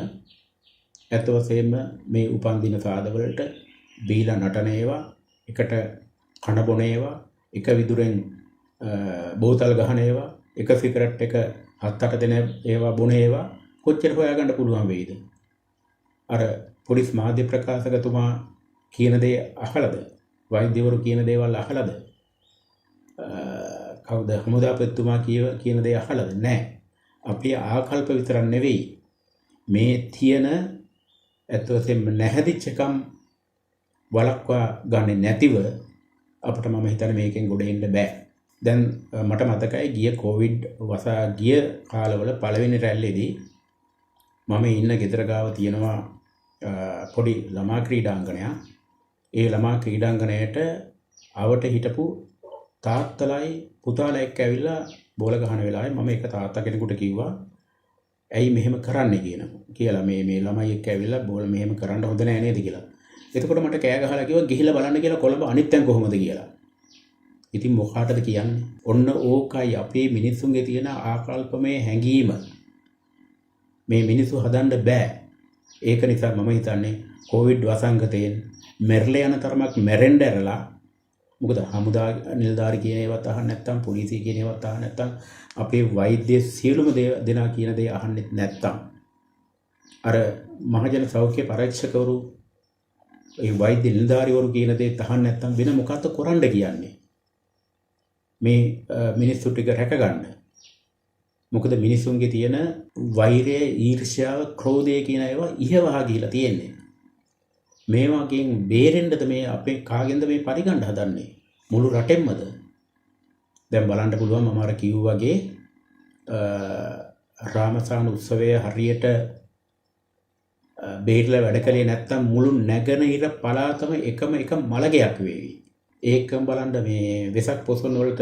ඇත්ත වශයෙන්ම මේ උපන්දින සාදවලට බීලා නටන ඒවා එකට කන බොන ඒවා එක විදුරෙන් බෝතල් ගහන ඒවා එක සිගරට් එක 7-8 දෙන ඒවා බොන ඒවා කොච්චර හොයාගන්න පුළුවන් වෙයිද? අර පොලිස් මාධ්‍ය ප්‍රකාශකතුමා කියන දේ අහලද? වෛද්‍යවරු කියන දේවල් අහලද? කවුද හමුදාපතිතුමා කියන දේ අහලද? නැහැ. අපි ආකල්ප විතරක් නෙවෙයි මේ තියෙන ඇත්ත වශයෙන්ම නැහැදිච්චකම් වලක්වා ගන්නේ නැතිව අපිට මම හිතන්නේ මේකෙන් ගොඩ එන්න බෑ. දැන් මට මතකයි ගිය කොවිඩ් ගිය කාලවල පළවෙනි රැල්ලේදී මම ඉන්න ගෙදර ගාව තියෙනවා පොඩි ළමා ක්‍රීඩාංගණයක්. ඒ ළමා ක්‍රීඩාංගණයට අවට හිටපු තාත්තලයි පුතාලා එක්ක ඇවිල්ලා බෝල ගහන වෙලාවේ මම එක තාත්තා කෙනෙකුට කිව්වා ඇයි මෙහෙම කරන්නේ කියලා මේ ළමයි එක්ක ඇවිල්ලා බෝල මෙහෙම කරන්න හොඳ නෑ නේද කියලා. එතකොට මට කෑ ගහලා කිව්වා ගිහිල්ලා බලන්න කියලා කොළඹ අනිත් තැන් කොහොමද කියලා. ඉතින් මොකාටද කියන්නේ? ඔන්න ඕකයි අපේ මිනිස්සුන්ගේ තියෙන ආකල්පමය හැඟීම. මේ මිනිස්සු හදන්න බෑ. ඒක නිසා මම හිතන්නේ කොවිඩ් වසංගතයෙන් මැරලා යන තරමක් මැරෙන්න ඇරලා මොකද හමුදා නිලධාරි කියන ඒවත් අහන්න නැත්නම් පොලිසිය කියන ඒවත් අහන්න නැත්නම් අපේ වෛද්‍ය සියලුම දෙනා කියන දේ අහන්නෙත් නැත්නම් අර මහජන සෞඛ්‍ය පරීක්ෂකවරු ඒ වෛද්‍ය නිලධාරිවරු කියන දේ අහන්න නැත්නම් වෙන මොකක්ද කරන්න කියන්නේ මේ මිනිස්සු ටික රැකගන්න. මොකද මිනිස්සුන්ගේ තියෙන වෛරය, ඊර්ෂ්‍යාව, ක්‍රෝධය කියන ඒවා ඉහවහා ගිහිලා තියෙන්නේ. මේ වගේන් බේරෙන්නද මේ අපේ කාගෙන්ද මේ පරිගණ්ඩ හදන්නේ? මුළු රටෙන්මද? දැන් බලන්න පුළුවන් මම අර කිව්වා වගේ රාමසාන උත්සවය හරියට බේරලා වැඩ කළේ නැත්තම් මුළු නැගෙනහිර පළාතම එකම එක මලගයක් වේවි. ඒකම බලන්න මේ වෙසක් පොසොන් වලට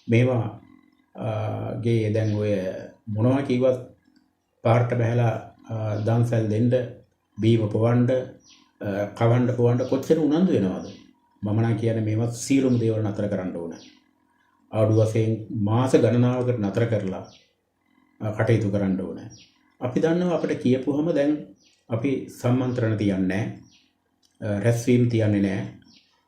මේවා ගේ දැන් ඔය මොනවා කිව්වත් පාර්ට බහැලා දන්සල් දෙන්න බීම පොවන්න කවන්න පොවන්න කොච්චර උනන්දු වෙනවද? මම නම් කියන්නේ මේවත් සීලොම දේවල් නතර කරන්න ඕන. ආඩු වශයෙන් මාස ගණනාවකට නතර කරලා කටයුතු කරන්න ඕන. අපි දන්නවා අපිට කියපුවම දැන් අපි සම්මන්ත්‍රණ තියන්නේ නැහැ. රැස්වීම් තියන්නේ නැහැ.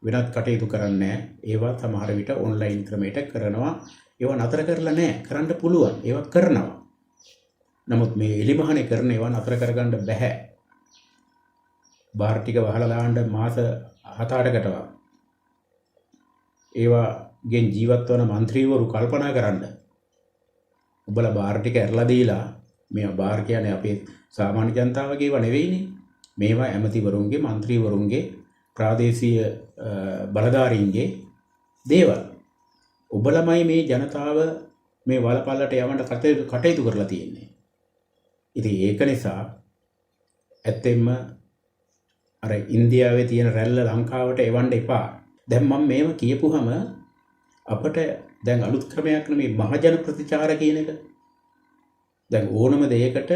වෙනත් කටයුතු කරන්නේ නැහැ. ඒවා සමහර විට ඔන්ලයින් ක්‍රමයකට කරනවා. ඒවා නතර කරලා නැහැ. කරන්න පුළුවන්. ඒවා කරනවා. නමුත් මේ එලිමහනේ කරන ඒවා නතර කරගන්න බෑ. බාර් ටික වහලා දාන්න මාස 7-8කටවත්. ඒවාගෙන් ජීවත් වන മന്ത്രിවරු කල්පනා කරන්න. ඔබලා බාර් ටික ඇරලා දීලා මේ බාර් කියන්නේ අපේ සාමාන්‍ය ජනතාවගේ ඒවා නෙවෙයිනේ. මේවා ඇමතිවරුන්ගේ, മന്ത്രിවරුන්ගේ, ප්‍රාදේශීය බලධාරීන්ගේ දේවල්. ඔබලමයි මේ ජනතාව මේ වලපල්ලට යවන්න කටයුතු කරලා තියෙන්නේ. ඉතින් ඒක නිසා ඇත්තෙන්ම අර ඉන්දියාවේ තියෙන රැල්ල ලංකාවට එවන්න එපා. දැන් මම මේව කියපුවම අපිට දැන් අලුත් ක්‍රමයක් නෙමේ මහජන ප්‍රතිචාර කියන එක. දැන් ඕනම දෙයකට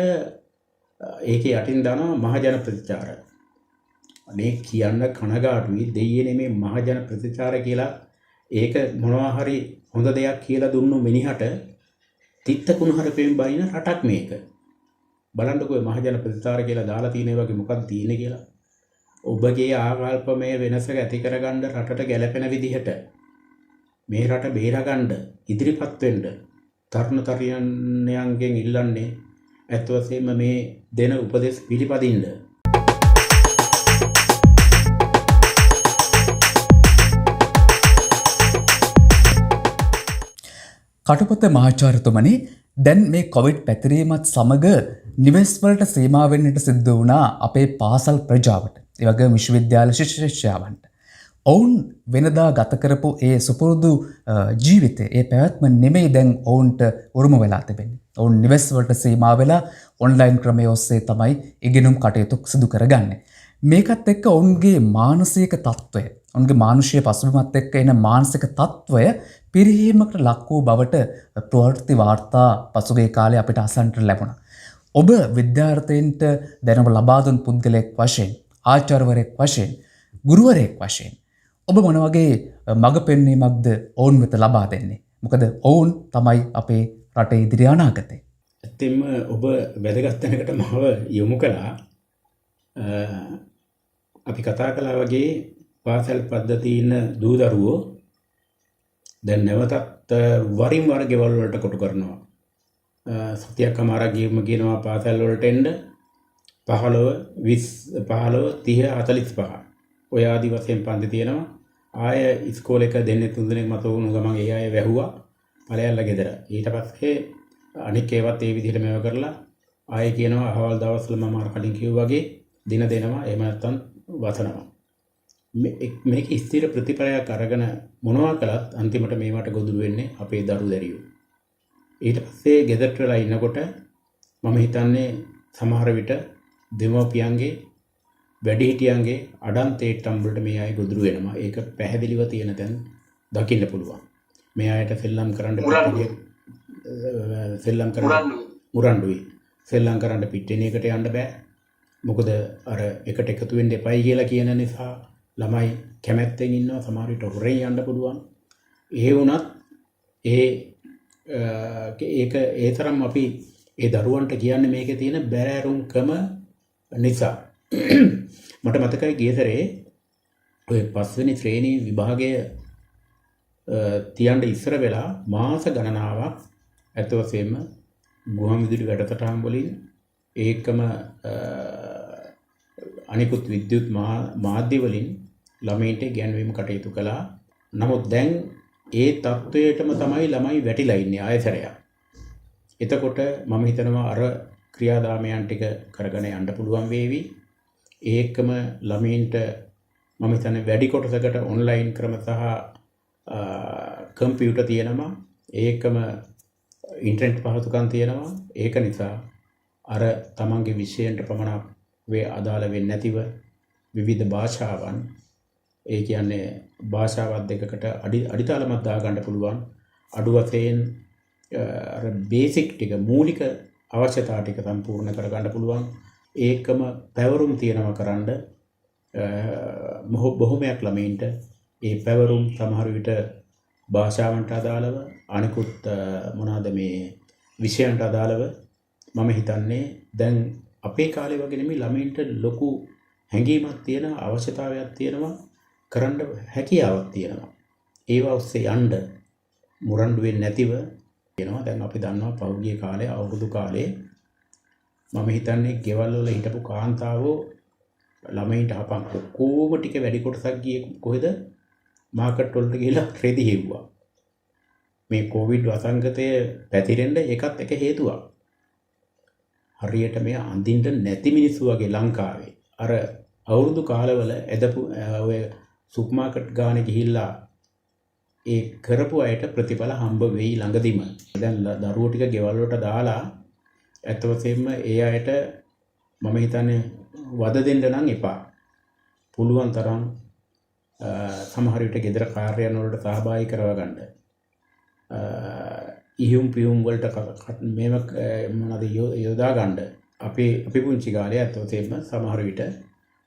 ඒකේ යටින් දානවා මහජන ප්‍රතිචාර. අනේ කියන්න කනගාටුයි දෙයියනේ මේ මහජන ප්‍රතිචාර කියලා. ඒක මොනවා හරි හොඳ දෙයක් කියලා දුන්නු මිනිහට තිත්ත කුණහරපෙන් බයින රටක් මේක. බලන්නකෝ මහජන ප්‍රතිචාර කියලා දාලා තියෙන වගේ මොකක්ද තියෙන්නේ කියලා. ඔබගේ ආකල්පමය වෙනසක ඇති කරගන්න රටට ගැළපෙන විදිහට මේ රට බේරගන්න ඉදිරිපත් වෙන්න තරුණ තරුණියන්ගෙන් ඉල්ලන්නේ ඇත්ත වශයෙන්ම මේ දෙන උපදෙස් පිළිපදින්න. කටුපත මහාචාර්යතුමනි, දැන් මේ කොවිඩ් පැතිරීමත් සමග නිවෙස් වලට සීමා වෙන්නට සිද්ධ වුණා අපේ පාසල් ප්‍රජාවට. ඒ වගේම විශ්වවිද්‍යාල ශිෂ්‍යයන්ට. ඔවුන් වෙනදා ගත කරපු ඒ සුපුරුදු ජීවිතේ, ඒ පැවැත්ම නෙමෙයි දැන් ඔවුන්ට උරුම වෙලා තිබෙන්නේ. ඔවුන් නිවෙස් වලට සීමා වෙලා ඔන්ලයින් ක්‍රමය ඔස්සේ තමයි ඉගෙනුම් කටයුතු සිදු කරගන්නේ. මේකත් එක්ක ඔවුන්ගේ මානසික තත්ත්වය, ඔවුන්ගේ මානුෂීය පසුබිමත් එක්ක එන මානසික තත්ත්වය පිරිහීමකට ලක් වූ බවට ප්‍රවෘත්ති වාර්තා පසුගිය කාලේ අපිට අසන්නට ලැබුණා. ඔබ විද්‍යාර්ථීන්ට දැනුම ලබා දුන් පුද්ගලයෙක් වශයෙන්, ආචාර්යවරයෙක් වශයෙන්, ගුරුවරයෙක් වශයෙන් ඔබ මොන වගේ මඟ පෙන්වීමක්ද ඔවුන් වෙත ලබා දෙන්නේ? මොකද ඔවුන් තමයි අපේ රටේ ඉදිරි අනාගතය. ඇත්තෙන්ම ඔබ වැදගත් තැනකට මාව යොමු කළා. අපි කතා කළා වගේ පාසල් පද්ධතියේ ඉන්න දූ දරුවෝ දැන් නැවතත් වරින් වර ගෙවල් වලට කොටු කරනවා. සතියක් අමාරක් ගියම කියනවා පාසල් වලට එන්න 15 20 15 30 45 ඔය ආදි වශයෙන් පන්ති තියෙනවා. ආය ඉස්කෝලේක දෙන්නේ තුන් දෙනෙක් මත වුණු ගමන් ඒ අය වැහුවා ඵලයල්ලා ගෙදර. ඊට පස්සේ අනික් ඒවත් ඒ විදිහට මේව කරලා ආය කියනවා අහවල් දවස්වල මම අර කලින් කිව්වා වගේ දින දෙනවා. එහෙම නැත්නම් වසනවා. මේක ස්ථිර ප්‍රතිපලයක් අරගෙන මොනවා කළත් අන්තිමට මේවට ගොදුරු වෙන්නේ අපේ දරු දැරියෝ. ඊට පස්සේ ගෙදරට වෙලා ඉන්නකොට මම හිතන්නේ සමහර විට දෙමව්පියන්ගේ වැඩිහිටියන්ගේ අඩන්තේට්ටම් වලට මේ අය ගොදුරු වෙනවා. ඒක පැහැදිලිව තියෙන තැන් දකින්න පුළුවන්. මේ අයට සෙල්ලම් කරන්න මුරණ්ඩුයි. සෙල්ලම් කරන්න පිටිනේකට යන්න බෑ. මොකද අර එකට එකතු වෙන්න එපයි කියලා කියන නිසා ළමයි කැමැත්තෙන් ඉන්නවා. සමහර විට හොරෙන් යන්න පුළුවන්. ඒ වුණත් ඒක ඒ තරම් අපි ඒ දරුවන්ට කියන්නේ මේකේ තියෙන බැරෑරුම්කම නිසා. මට මතකයි ගියසරේ ඔය 5 වෙනි ශ්‍රේණි විභාගය තියන්න ඉස්සර වෙලා මාස ගණනාවක් ඇත්ත වශයෙන්ම ගුවන්විදුලි වැඩසටහන් වලින් ඒකම අනිකුත් විද්‍යුත් මාධ්‍ය වලින් ළමයින්ට ගැන්වීම කටයුතු කළා. නමුත් දැන් ඒ තත්වයටම තමයි ළමයි වැටිලා ඉන්නේ ආයතරයක්. එතකොට මම හිතනවා අර ක්‍රියාදාමයන් ටික කරගෙන යන්න පුළුවන් වේවි. ඒකම ළමයින්ට මම හිතන්නේ වැඩි කොටසකට ඔන්ලයින් ක්‍රම සහ කම්පියුටර් තියෙනවා. ඒකම ඉන්ටර්නෙට් පහසුකම් තියෙනවා. ඒක නිසා අර තමන්ගේ විෂයන්ට පමණක් වේ අදාළ වෙන්නේ නැතිව විවිධ භාෂාවන්, ඒ කියන්නේ භාෂාවත් දෙකකට අඩිතාලමක් දාගන්න පුළුවන්. අඩු වශයෙන් අර බේසික් ටික, මූලික අවශ්‍යතා ටික සම්පූර්ණ කරගන්න පුළුවන්. ඒකම පැවරුම් තියනවා කරන්න බොහොමයක් ළමයින්ට ඒ පැවරුම් සමහර විට භාෂාවන්ට අදාළව අනිකුත් මොනවාද මේ විෂයන්ට අදාළව මම හිතන්නේ දැන් අපේ කාලේ වගේ නෙමෙයි ළමයින්ට ලොකු හැඟීමක් තියෙන අවශ්‍යතාවයක් තියෙනවා, කරන්න හැකියාවක් තියෙනවා. ඒවා ඔස්සේ යන්න මුරණ්ඩු වෙන්නේ නැතිව කියනවා. දැන් අපි දන්නවා පෞද්ගලික කාලේ අවුරුදු කාලේ මම හිතන්නේ ගෙවල් වල හිටපු කාන්තාවෝ ළමයින්ට හපන් ඔක්කොම ටික වැඩි කොටසක් ගියේ කොහෙද? මාකට් වලට ගිහලා රෙදි හෙව්වා. මේ කොවිඩ් වසංගතය පැතිරෙන්න ඒකත් එක හේතුවක්. හරියට මේ අඳින්න නැති මිනිස්සු වගේ ලංකාවේ අර අවුරුදු කාලවල එදපු ඔය සුපර් මාකට් ගානේ ගිහිල්ලා ඒ කරපු අයට ප්‍රතිඵල හම්බ වෙයි ළඟදිම. දැන් දරුවෝ ටික ගෙවල් වලට දාලා ඇත්ත වශයෙන්ම ඒ අයට මම හිතන්නේ වද දෙන්න නම් එපා. පුළුවන් තරම් සමහර විට ගෙදර කාර්යයන් වලට සහභාගී කරව ගන්න. ඉහුම් පියුම් වලට මේව මොනවද යොදා ගන්න. අපි පුංචි කාලේ ඇත්ත වශයෙන්ම සමහර විට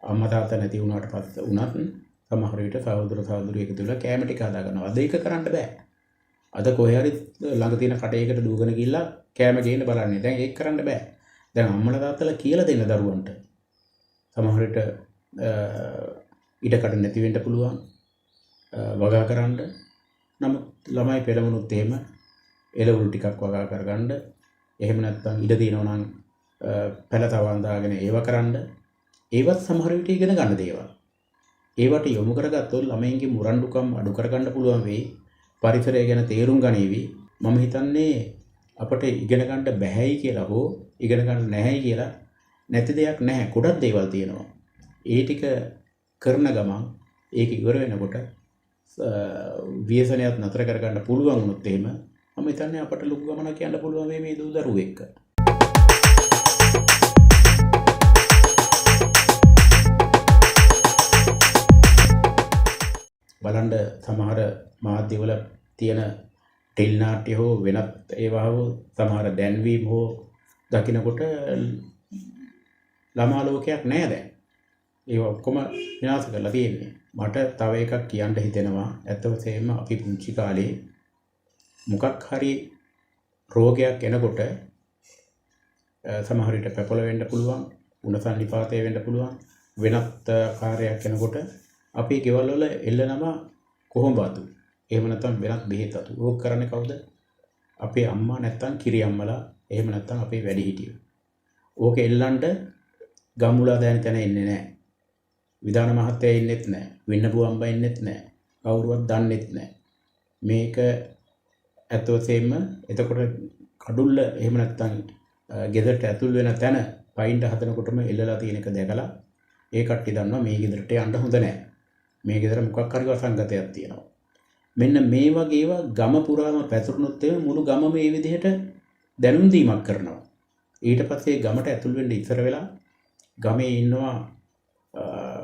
අම්මා තාත්තා නැති වුණාට පස්සේ උනත් සමහර විට සහෝදර සහෝදරියෝ එකතු වෙලා කැම ටික හදා ගන්නවා. අද ඒක කරන්න බෑ. අද කොහේ හරි ළඟ තියෙන කටේකට දුවගෙන ගිහිල්ලා කැම ගේන්න බලන්නේ. දැන් ඒක කරන්න බෑ. දැන් අම්මලා තාත්තලා කියලා දෙන්න දරුවන්ට. සමහර විට ඉඩකඩ නැති වෙන්න පුළුවන්. වගා කරන්න. නමුත් ළමයි පෙළමුණුත් එහෙම එළවලු ටිකක් වගා කරගන්න. එහෙම නැත්නම් ඉඩ දිනනවා නම් පැලතවන් දාගෙන ඒව කරන්න. ඒවත් සමහර විට ඉගෙන ගන්න දේවල්. ඒවට යොමු කරගත්තොත් ළමයින්ගේ මුරණ්ඩුකම් අඩු කරගන්න පුළුවන් වෙයි. පරිසරය ගැන තේරුම් ගනීවි. මම හිතන්නේ අපට ඉගෙන ගන්න බැහැයි කියලා හෝ ඉගෙන ගන්න නැහැයි කියලා නැති දෙයක් නැහැ. ගොඩක් දේවල් තියෙනවා. ඒ ටික කරන ගමන් ඒක ඉවර වෙනකොට ව්‍යසනයත් නතර කරගන්න පුළුවන් වුණොත් එහෙම මම හිතන්නේ අපට ලොකු ගමනක් යන්න පුළුවන් මේ දූ දරුවෝ එක්ක. බලන්න සමහර මාධ්‍යවල තියෙන ටෙල් නාට්‍ය හෝ වෙනත් ඒවා හෝ සමහර දැන්වීම් හෝ දකිනකොට ළමා ලෝකයක් නෑ දැන්. ඒවා ඔක්කොම විනාශ කරලා තියෙන්නේ. මට තව එකක් කියන්න හිතෙනවා. ඇත්ත වශයෙන්ම අපි පුංචි කාලේ මොකක් හරි රෝගයක් එනකොට සමහර විට පැපල වෙන්න පුළුවන්, උණ සන්නිපාතය වෙන්න පුළුවන්, වෙනත් කාර්යයක් එනකොට අපේ ගෙවල් වල එල්ලනම කොහොඹතු. එහෙම නැත්නම් වෙනත් බෙහෙත් අතු. ඕක කරන්නේ කවුද? අපේ අම්මා නැත්නම් කිරි අම්මලා, එහෙම නැත්නම් අපේ වැඩිහිටියෝ. ඕක එල්ලන්න ගම්මුලා දැන තැන ඉන්නේ නැහැ. විධාන මහත්තයා ඉන්නෙත් නැහැ. වින්නපු අම්බා ඉන්නෙත් නැහැ. කවුරුවත් දන්නෙත් නැහැ. මේක ඇත්ත වශයෙන්ම එතකොට කඩුල්ල එහෙම නැත්නම් ගෙදරට ඇතුල් වෙන තැන පයින්ට හදනකොටම එල්ලලා තියෙන එක දැකලා ඒ කට්ටිය දන්නවා මේ ගෙදරට යන්න හොඳ නැහැ. මේ ගෙදර මොකක් හරි වසංගතයක් තියෙනවා. මෙන්න මේ වගේ ඒවා ගම පුරාම පැතුරුනොත් මුළු ගමම මේ විදිහට දැනුම් දීමක් කරනවා. ඊට පස්සේ ගමට ඇතුල් වෙන්න ඉස්සර වෙලා ගමේ ඉන්නවා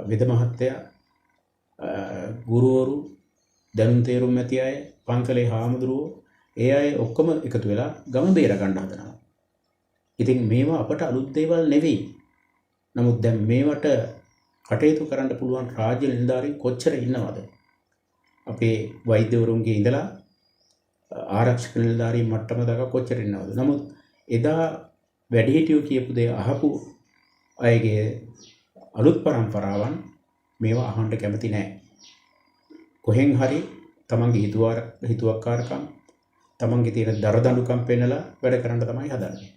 වෙද මහත්තයා, ගුරුවරු, දැනුම් තේරුම් ඇති අය, පන්සලේ හාමුදුරුවෝ, ඒ අය ඔක්කොම එකතු වෙලා ගම බේර ගන්න හදනවා. ඉතින් මේවා අපට අලුත් දේවල් නෙවෙයි. නමුත් දැන් මේවට කටයුතු කරන්න පුළුවන් රාජ්‍ය නිලධාරීන් කොච්චර ඉන්නවද? අපේ වෛද්‍යවරුන්ගේ ඉඳලා ආරක්ෂක නිලධාරීන් මට්ටම දක්වා කොච්චර ඉන්නවද? නමුත් එදා වැඩිහිටියෝ කියපු දේ අහපු අයගේ අලුත් පරම්පරාවන් මේවා අහන්න කැමති නැහැ. කොහෙන් හරි තමන්ගේ හිතුවක්කාරකම්, තමන්ගේ තියෙන දරදඬුකම් පෙන්නලා වැඩ කරන්න තමයි හදන්නේ.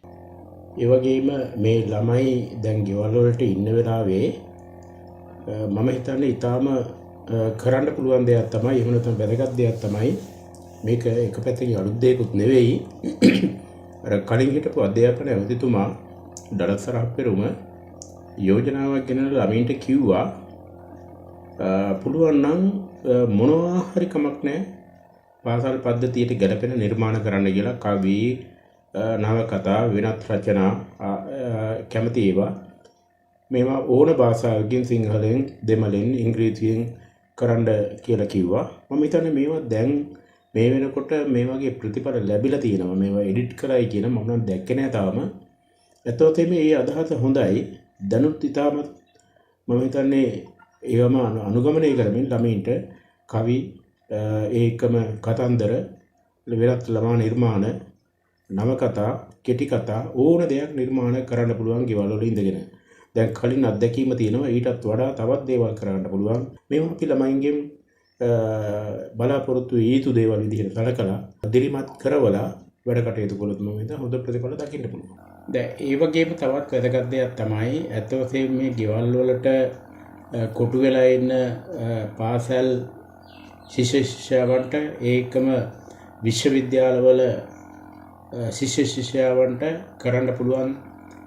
ඒ වගේම මේ ළමයි දැන් ගෙවල් වලට ඉන්න වෙලාවේ මම හිතන්නේ ඊටාම කරන්න පුළුවන් දෙයක් තමයි, එහෙම නැත්නම් වැදගත් දෙයක් තමයි මේක. එක පැත්තකින් අලුත් දෙයක්වත් නෙවෙයි. අර කලින් හිටපු අධ්‍යාපන ඇමතිතුමා දඩස්සර අප්පෙරුම යෝජනාවක් ගෙනල්ලා ළමයින්ට කිව්වා පුළුවන් නම් මොනවා හරි කමක් නැහැ පාසල් පද්ධතියට ගැලපෙන නිර්මාණ කරන්න කියලා. කවි, නවකතා, වෙනත් රචනා කැමති ඒවා මේවා ඕන භාෂාවකින්, සිංහලෙන්, දෙමළෙන්, ඉංග්‍රීසියෙන් කරන්න කියලා කිව්වා. මම හිතන්නේ මේවා දැන් මේ වෙනකොට මේ වගේ ප්‍රතිඵල ලැබිලා තියෙනවා. මේවා එඩිට් කරයි කියන මම නම් දැක්කේ නැහැ තාම. එතකොට මේ අදහස හොඳයි. දැනුත් ඉතාමත් මම හිතන්නේ ඒවම අනුගමනය කරමින් ළමයින්ට කවි, ඒකම කතන්දර, වෙනත් ළමා නිර්මාණ, නවකතා, කෙටි කතා ඕන දෙයක් නිර්මාණ කරන්න පුළුවන් ගෙවල් වල ඉඳගෙන. දැන් කලින් අත්දැකීම තියෙනවා. ඊටත් වඩා තවත් දේවල් කරන්න පුළුවන්. මේවා අපි ළමයින්ගෙන් බලාපොරොත්තු යුතු දේවල් විදිහට සලකලා දිරිමත් කරවලා වැඩ කටයුතු කළොත් මම හිතන හොඳ ප්‍රතිඵල දකින්න පුළුවන්. දැන් ඒ වගේම තවත් වැදගත් දෙයක් තමයි ඇත්ත වශයෙන්ම මේ ගෙවල් වලට කොටු වෙලා ඉන්න පාසල් ශිෂ්‍ය ශිෂ්‍යාවන්ට ඒකම විශ්වවිද්‍යාලවල ශිෂ්‍ය ශිෂ්‍යාවන්ට කරන්න පුළුවන්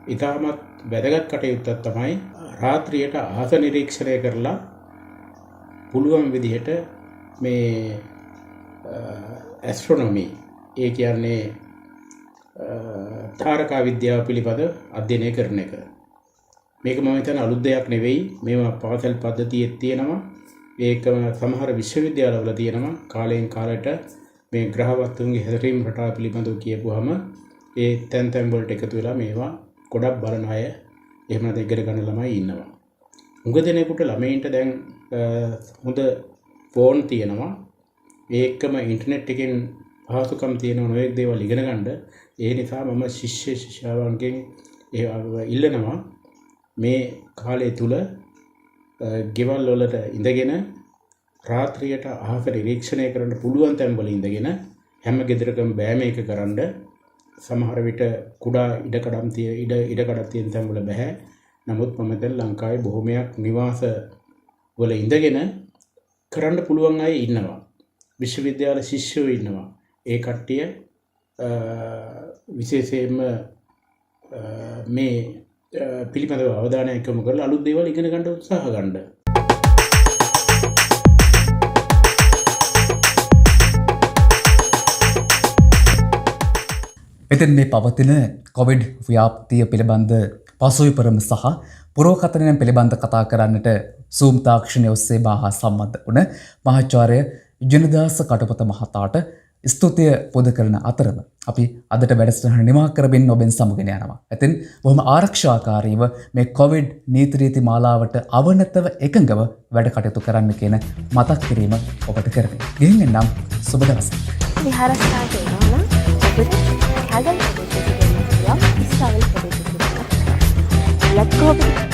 ඉතාමත් වැදගත් කටයුත්තක් තමයි රාත්‍රියට අහස නිරීක්ෂණය කරලා පුළුවන් විදිහට මේ ඇස්ට්‍රොනොමි ඒ කියන්නේ තාරකා විද්‍යාව පිළිබඳ අධ්‍යයනය කරන එක. මේක මම හිතන අලුත් දෙයක් නෙවෙයි. මේවා පාසල් පද්ධතියේ තියෙනවා. ඒකම සමහර විශ්වවිද්‍යාලවල තියෙනවා. කාලයෙන් කාලයට මේ ග්‍රහවස්තුන්ගේ හැදරීම් රටාව පිළිබඳව කියපුවාම ඒ තැන් තැන් වලට එකතු වෙලා මේවා ගොඩක් බලන අය එහෙම නැත්නම් ඉගෙන ගන්න ළමයි ඉන්නවා. උඟ දෙනෙකුට ළමයින්ට දැන් හොඳ ෆෝන් තියෙනවා. ඒකම ඉන්ටර්නෙට් එකෙන් පහසුකම් තියෙන නොයෙක් දේවල් ඉගෙන ගන්න. ඒ නිසා මම ශිෂ්‍ය ශිෂ්‍යාවන්ගෙන් ඉල්ලනවා මේ කාලය තුල ගෙවල් වලට ඉඳගෙන රාත්‍රියට අහස නිරීක්ෂණය කරන්න පුළුවන් තැන්වල ඉඳගෙන හැම ගෙදරකම බෑ මේක කරන්න. සමහර විට කුඩා ඉඩකඩම් තියෙන තැන්වල බෑ. නමුත් මම දැන් ලංකාවේ බොහොමයක් නිවාස වල ඉඳගෙන කරන්න පුළුවන් අය ඉන්නවා. විශ්වවිද්‍යාල ශිෂ්‍යයෝ ඉන්නවා. ඒ කට්ටිය විශේෂයෙන්ම මේ පිළිබඳව අවධානයක් යොමු කරලා අලුත් දේවල් ඉගෙන ගන්න උත්සාහ ගන්න. එතෙන් මේ පවතින කොවිඩ් ව්‍යාප්තිය පිළිබඳ පසුවිපරම සහ පුරෝකථනයන් පිළිබඳ කතා කරන්නට සූම් තාක්ෂණය ඔස්සේ මාහා සම්බන්ධ වුණ මහාචාර්ය ජනදාස කටුපත මහතාට ස්තුතිය පුද කරන අතරම අපි අදට වැඩසටහන නිමා කරමින් ඔබෙන් සමුගෙන යනවා. එතින් බොහොම ආරක්ෂාකාරීව මේ කොවිඩ් නීති රීති මාලාවට අවනතව එකඟව වැඩ කටයුතු කරන්න කියන මතක් කිරීම ඔබට කරමි. ගිහින් එන්නම් සුබ දවසක්. විහාරස්ථානයට එනවා නම් ඔබට කැලණි ප්‍රදේශයේ ඉස්සාවල් ප්‍රදේශයේ Let's go.